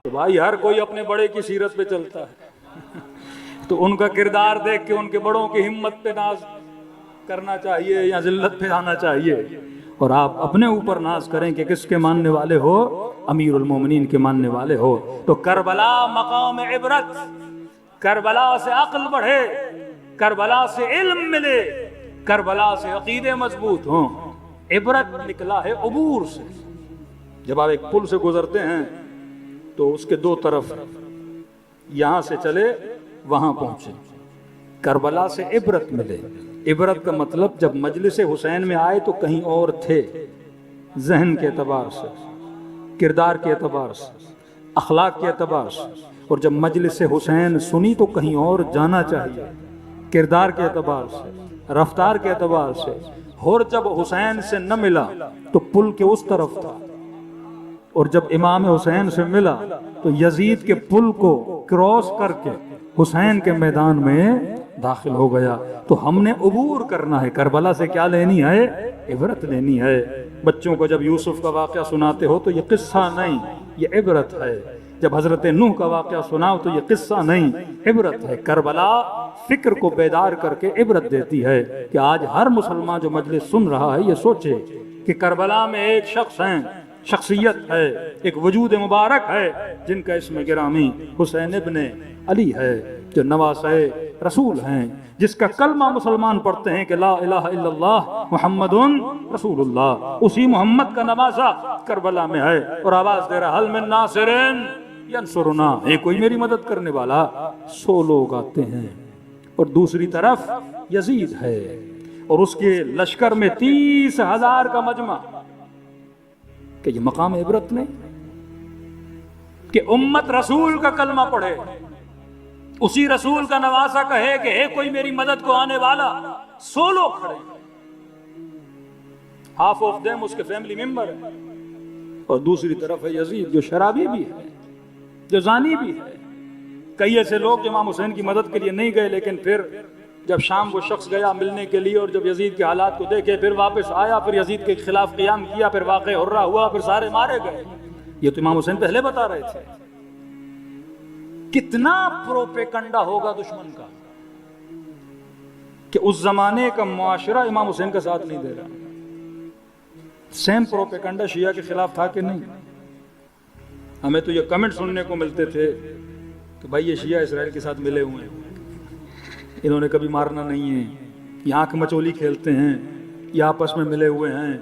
تو بھائی ہر کوئی اپنے بڑے کی سیرت پہ چلتا ہے تو ان کا کردار دیکھ کے ان کے بڑوں کی ہمت پہ ناز کرنا چاہیے یا ذلت پہ آنا چاہیے، اور آپ اپنے اوپر ناز کریں کہ کس کے ماننے والے ہو، امیر المومنین کے ماننے والے ہو۔ تو کربلا مقام عبرت، کربلا سے عقل بڑھے، کربلا سے علم ملے، کربلا سے عقیدے مضبوط ہوں۔ عبرت نکلا ہے عبور سے۔ جب آپ ایک پل سے گزرتے ہیں تو اس کے دو طرف یہاں سے چلے وہاں پہنچے، کربلا سے عبرت ملے۔ عبرت کا مطلب جب مجلس حسین میں آئے تو کہیں اور تھے، ذہن کے اعتبار سے، کردار کے اعتبار سے، اخلاق کے اعتبار سے، اور جب مجلس حسین سنی تو کہیں اور جانا چاہیے، کردار کے اعتبار سے، رفتار کے اعتبار سے۔ اور جب حسین سے نہ ملا تو پل کے اس طرف تھا، اور جب امام حسین سے ملا تو یزید کے پل کو کراس کر کے حسین کے میدان میں داخل ہو گیا۔ تو ہم نے عبور کرنا ہے، کربلا سے کیا لینی ہے؟ عبرت لینی ہے۔ بچوں کو جب یوسف کا واقعہ سناتے ہو تو یہ قصہ نہیں، یہ عبرت ہے۔ جب حضرت نوح کا واقعہ سناؤ تو یہ قصہ نہیں، عبرت ہے۔ کربلا فکر کو بیدار کر کے عبرت دیتی ہے کہ آج ہر مسلمان جو مجلس سن رہا ہے یہ سوچے کہ کربلا میں ایک شخص ہیں، شخصیت ہے، ایک وجود مبارک ہے جن کا اسم گرامی حسین ابن علی ہے، جو نواسۂ رسول ہیں، جس کا کلمہ مسلمان پڑھتے ہیں کہ لا الہ الا اللہ محمد رسول اللہ۔ اسی محمد کا نواسہ کربلا میں ہے اور آواز دے رہا حل من ناصر ینصرنا، ہے کوئی میری مدد کرنے والا؟ 100 لوگ آتے ہیں، اور دوسری طرف یزید ہے اور اس کے لشکر میں 30,000 کا مجمع۔ کہ یہ مقام عبرت نہیں کہ امت رسول کا کلمہ پڑھے، اسی رسول کا نواسہ کہے کہ ہے کوئی میری مدد کو آنے والا؟ 100 لوگ کھڑے، ہاف آف دیم اس کے فیملی ممبر ہے، اور دوسری طرف ہے یزید جو شرابی بھی ہے، جو زانی بھی ہے۔ کئی ایسے لوگ جو امام حسین کی مدد کے لیے نہیں گئے، لیکن پھر جب شام وہ شخص گیا ملنے کے لیے اور جب یزید کے حالات کو دیکھے، پھر واپس آیا، پھر یزید کے خلاف قیام کیا، پھر واقع ہررا ہوا، پھر سارے مارے گئے۔ یہ تو امام حسین پہلے بتا رہے تھے۔ کتنا پروپیگنڈا ہوگا دشمن کا کہ اس زمانے کا معاشرہ امام حسین کا ساتھ نہیں دے رہا۔ سیم پروپیگنڈا شیعہ کے خلاف تھا کہ نہیں؟ ہمیں تو یہ کمنٹ سننے کو ملتے تھے کہ بھائی یہ شیعہ اسرائیل کے ساتھ ملے ہوئے ہیں، انہوں نے کبھی مارنا نہیں ہے، یہ آنکھ مچولی کھیلتے ہیں، یہ آپس میں ملے ہوئے ہیں۔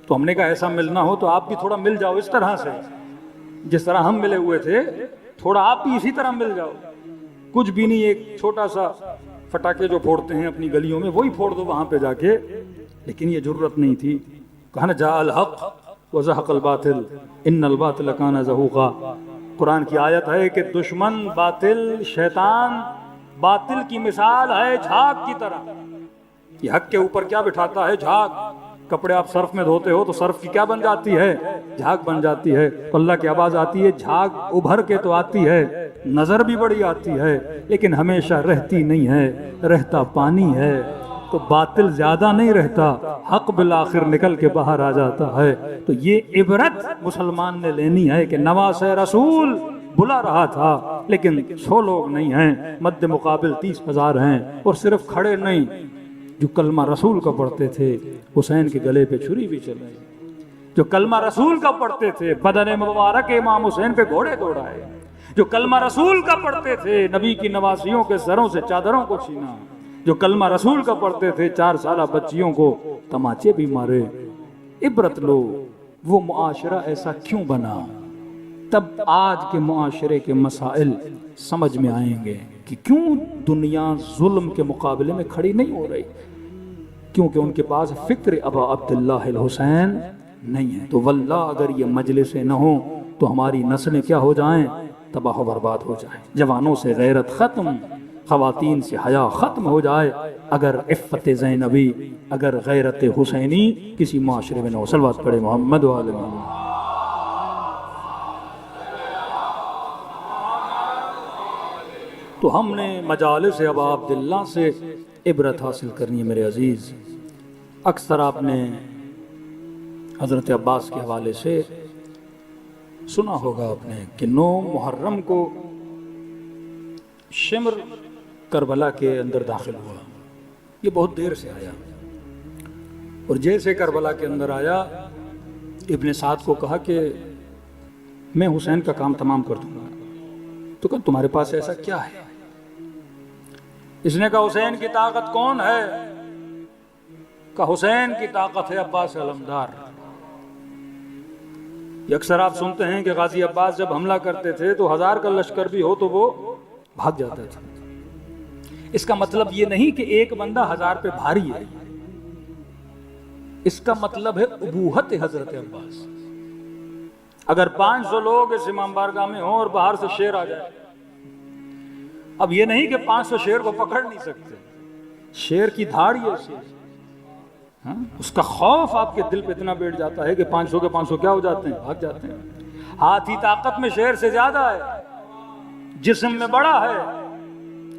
تو ہم نے کہا ایسا ملنا ہو تو آپ بھی تھوڑا مل جاؤ اس طرح سے، جس طرح ہم ملے ہوئے تھے، تھوڑا آپ بھی اسی طرح مل جاؤ۔ کچھ بھی نہیں، ایک چھوٹا سا پٹاخے جو پھوڑتے ہیں اپنی گلیوں میں وہی پھوڑ دو وہاں پہ جا کے۔ لیکن یہ جرت نہیں تھی۔ کہا نا جاء الحق وزہق الباطل ان الباطل کان زہوقا۔ قرآن کی آیت ہے کہ دشمن باطل، شیطان باطل کی مثال ہے جھاگ کی طرح۔ یہ حق کے اوپر کیا بٹھاتا ہے؟ جھاگ۔ کپڑے آپ صرف میں دھوتے ہو تو صرف کی کیا بن جاتی ہے؟ جھاگ بن جاتی ہے۔ تو اللہ کی آواز آتی ہے، جھاگ ابھر کے تو آتی ہے، نظر بھی بڑی آتی ہے، لیکن ہمیشہ رہتی نہیں ہے، رہتا پانی ہے۔ تو باطل زیادہ نہیں رہتا، حق بالآخر نکل کے باہر آ جاتا ہے۔ تو یہ عبرت مسلمان نے لینی ہے کہ نواسۂ رسول بلا رہا تھا لیکن 100 لوگ نہیں ہیں، مد مقابل 30,000 ہیں، اور صرف کھڑے نہیں، جو کلمہ رسول کا پڑھتے تھے حسین کے گلے پہ چھری بھی چلائی، جو کلمہ رسول کا پڑھتے تھے بدن مبارک امام حسین پہ گھوڑے دوڑائے، جو کلمہ رسول کا پڑھتے تھے نبی کی نواسیوں کے سروں سے چادروں کو چھینا، جو کلمہ رسول کا پڑھتے تھے 4 سالہ بچیوں کو تماچے بھی مارے۔ عبرت لو، وہ معاشرہ ایسا کیوں بنا؟ تب آج کے معاشرے کے مسائل سمجھ میں آئیں گے کہ کیوں دنیا ظلم کے مقابلے میں کھڑی نہیں ہو رہی، کیونکہ ان کے پاس فکر ابا عبداللہ الحسین نہیں ہے۔ تو واللہ اگر یہ مجلسیں نہ ہوں تو ہماری نسلیں کیا ہو جائیں؟ تباہ و برباد ہو جائیں۔ جوانوں سے غیرت ختم، خواتین سے حیا ختم ہو جائے اگر عفت زینبی، اگر غیرت حسینی کسی معاشرے میں نہ ہو۔ صلوات پڑھے محمد و آل محمد۔ تو تو ہم نے مجالس ابا عبداللہ سے عبرت حاصل کرنی ہے میرے عزیز۔ اکثر آپ نے حضرت عباس کے حوالے سے سنا ہوگا آپ نے کہ 9 محرم کو شمر کربلا کے اندر داخل ہوا، یہ بہت دیر سے آیا، اور جیسے کربلا کے اندر آیا ابن سعد کو کہا کہ میں حسین کا کام تمام کر دوں گا۔ تو کہا تمہارے پاس ایسا کیا ہے؟ اس نے کہا حسین کی طاقت کون ہے؟ کہا حسین کی طاقت ہے عباس علمدار۔ یہ اکثر آپ سنتے ہیں کہ غازی عباس جب حملہ کرتے تھے تو 1000 کا لشکر بھی ہو تو وہ بھاگ جاتا تھا۔ اس کا مطلب یہ نہیں کہ ایک بندہ 1000 پہ بھاری ہے، اس کا مطلب ہے ابوہت حضرت عباس۔ اگر 500 لوگ اس امام بارگاہ میں ہوں اور باہر سے شیر آ جائے، اب یہ نہیں کہ 500 شیر کو پکڑ نہیں سکتے، شیر کی دھاڑ یہ ایسی، اس کا خوف آپ کے دل پہ اتنا بیٹھ جاتا ہے کہ 500 کے 500 کیا ہو جاتے ہیں؟ بھاگ جاتے ہیں۔ ہاتھی طاقت میں شیر سے زیادہ ہے، جسم میں بڑا ہے،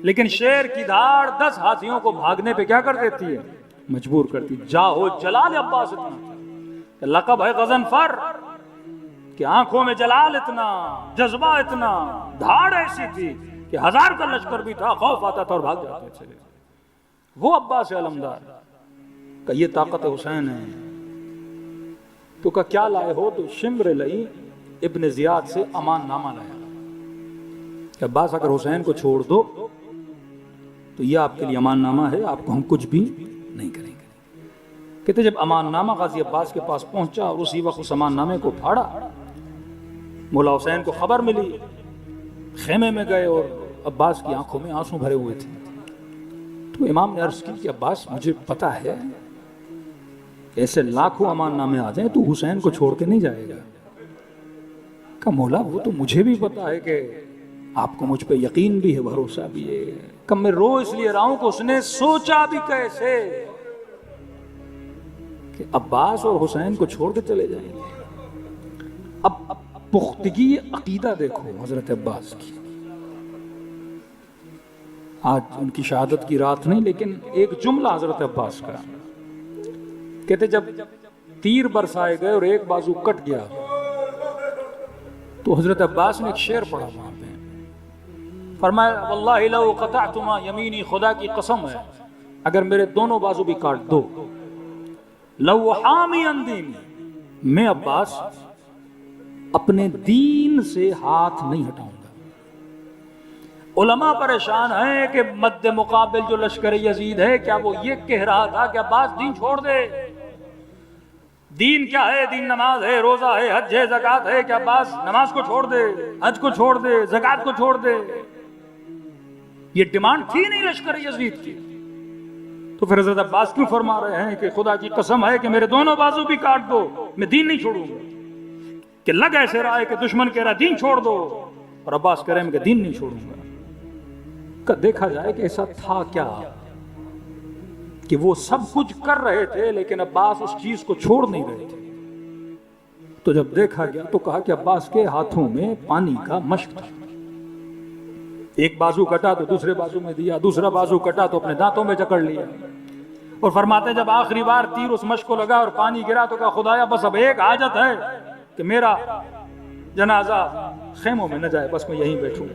لیکن شیر کی دھاڑ 10 ہاتھیوں کو بھاگنے پہ کیا کر دیتی ہے؟ مجبور کرتی۔ جاہو جلال عباس اتنا تھا، لقب ہے غضنفر، کہ آنکھوں میں جلال اتنا، جذبہ اتنا، دھاڑ ایسی تھی کہ 1000 کا لشکر بھی تھا، خوف آتا تھا اور بھاگ جاتے تھے۔ وہ عباس علمدار کہ یہ طاقت حسین ہے۔ تو کہ کیا لائے ہو؟ تو شمر لئی ابن زیاد سے امان نامہ لایا کہ عباس اگر حسین کو چھوڑ دو تو یہ آپ کے لیے امان نامہ ہے، آپ کو ہم کچھ بھی نہیں کریں گے۔ کہتے جب امان نامہ غازی عباس کے پاس پہنچا اور اسی وقت اس امان نامے کو پھاڑا، مولا حسین کو خبر ملی، خیمے میں گئے اور عباس کی آنکھوں میں آنسو بھرے ہوئے تھے۔ تو امام نے عرض کی کہ عباس مجھے پتا ہے ایسے لاکھوں امان نامے آ جائیں تو حسین کو چھوڑ کے نہیں جائے گا۔ کہ مولا وہ تو مجھے بھی پتا ہے کہ آپ کو مجھ پہ یقین بھی ہے، بھروسہ بھی ہے، کہ میں رو اس لیے رہا ہوں کہ اس نے سوچا بھی کیسے کہ عباس اور حسین کو چھوڑ کے چلے جائیں گے۔ اب پختگی عقیدہ دیکھو حضرت عباس کی۔ آج ان کی شہادت کی رات نہیں، لیکن ایک جملہ حضرت عباس کا، کہتے جب تیر برسائے گئے اور ایک بازو کٹ گیا تو حضرت عباس نے ایک شعر پڑھا وہاں پہ، فرمایا واللہ لو قطعتما یمینی، خدا کی قسم ہے اگر میرے دونوں بازو بھی کاٹ دو، لو حامی ان دینی، میں عباس اپنے دین سے ہاتھ نہیں ہٹاؤں گا۔ علماء پریشان ہیں کہ مد مقابل جو لشکر یزید ہے، کیا وہ یہ کہہ رہا تھا کہ عباس دین چھوڑ دے؟ دین کیا ہے؟ دین نماز ہے، روزہ ہے، حج ہے، زکوٰۃ ہے، کہ عباس نماز کو چھوڑ دے، حج کو چھوڑ دے، زکوٰۃ کو چھوڑ دے؟ یہ ڈیمانڈ تھی نہیں لشکر یزید کی۔ تو پھر حضرت عباس کیوں فرما رہے ہیں کہ خدا کی قسم ہے کہ میرے دونوں بازو بھی کاٹ دو، میں دین نہیں چھوڑوں گا؟ کہ لگ ایسے رہا ہے کہ دشمن کہہ رہا دین چھوڑ دو اور عباس کہہ رہے ہیں کہ دین نہیں چھوڑوں گا۔ کہ دیکھا جائے کہ ایسا تھا کیا کہ وہ سب کچھ کر رہے تھے لیکن عباس اس چیز کو چھوڑ نہیں رہے تھے۔ تو جب دیکھا گیا تو کہا کہ عباس کے ہاتھوں میں پانی کا مشک تھا، ایک بازو کٹا تو دوسرے بازو میں دیا، دوسرا بازو کٹا تو اپنے دانتوں میں جکڑ لیا، اور فرماتے جب آخری بار تیر اس مشک کو لگا اور پانی گرا تو کہا خدایا بس اب ایک حاجت ہے کہ میرا جنازہ خیموں میں نہ جائے، بس میں یہیں بیٹھوں۔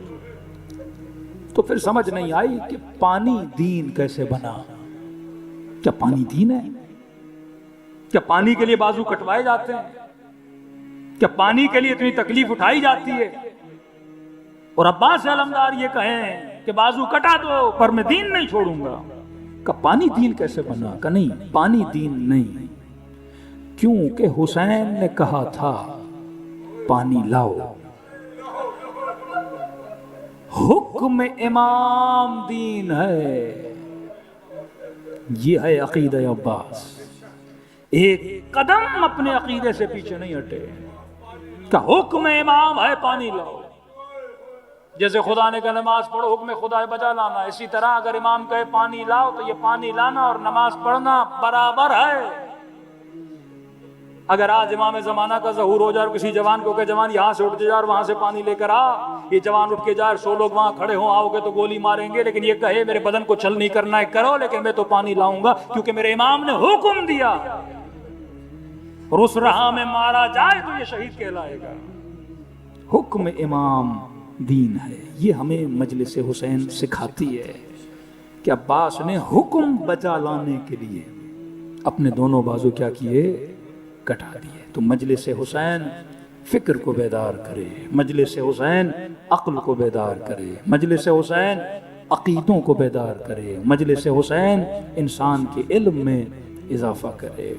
تو پھر سمجھ نہیں آئی کہ پانی دین کیسے بنا؟ کیا پانی دین ہے؟ کیا پانی کے لیے بازو کٹوائے جاتے ہیں؟ کیا پانی کے لیے اتنی تکلیف اٹھائی جاتی ہے؟ اور عباس علمدار یہ کہیں کہ بازو کٹا دو پر میں دین نہیں چھوڑوں گا، کہ پانی دین کیسے بنا؟ کہ نہیں، پانی دین نہیں، کیونکہ حسین نے کہا تھا پانی لاؤ، حکم امام دین ہے، یہ ہے عقیدہ عباس۔ ایک قدم اپنے عقیدے سے پیچھے نہیں ہٹے کہ حکم امام ہے پانی لاؤ۔ جیسے خدا نے کہا نماز پڑھو، حکم خدا ہے بجا لانا، اسی طرح اگر امام کہے پانی لاؤ تو یہ پانی لانا اور نماز پڑھنا برابر ہے۔ اگر آج امام زمانہ کا ظہور ہو جائے اور کسی جوان کو کہ جوان یہاں سے اٹھ جا اور وہاں سے پانی لے کر آ، یہ جوان اٹھ کے جائے، 100 لوگ وہاں کھڑے ہوں، آؤ گے تو گولی ماریں گے، لیکن یہ کہے میرے بدن کو چھل نہیں کرنا ہے، کرو، لیکن میں تو پانی لاؤں گا کیونکہ میرے امام نے حکم دیا، اور اس راہ میں مارا جائے تو یہ شہید کہلائے گا۔ حکم امام دین ہے، یہ ہمیں مجلس حسین سکھاتی ہے کہ عباس نے حکم بجا لانے کے لیے اپنے دونوں بازو کیا کیے؟ کٹا دیے۔ تو مجلس حسین فکر کو بیدار کرے، مجلس حسین عقل کو بیدار کرے، مجلس حسین عقیدوں کو بیدار کرے، مجلس حسین انسان کے علم میں اضافہ کرے۔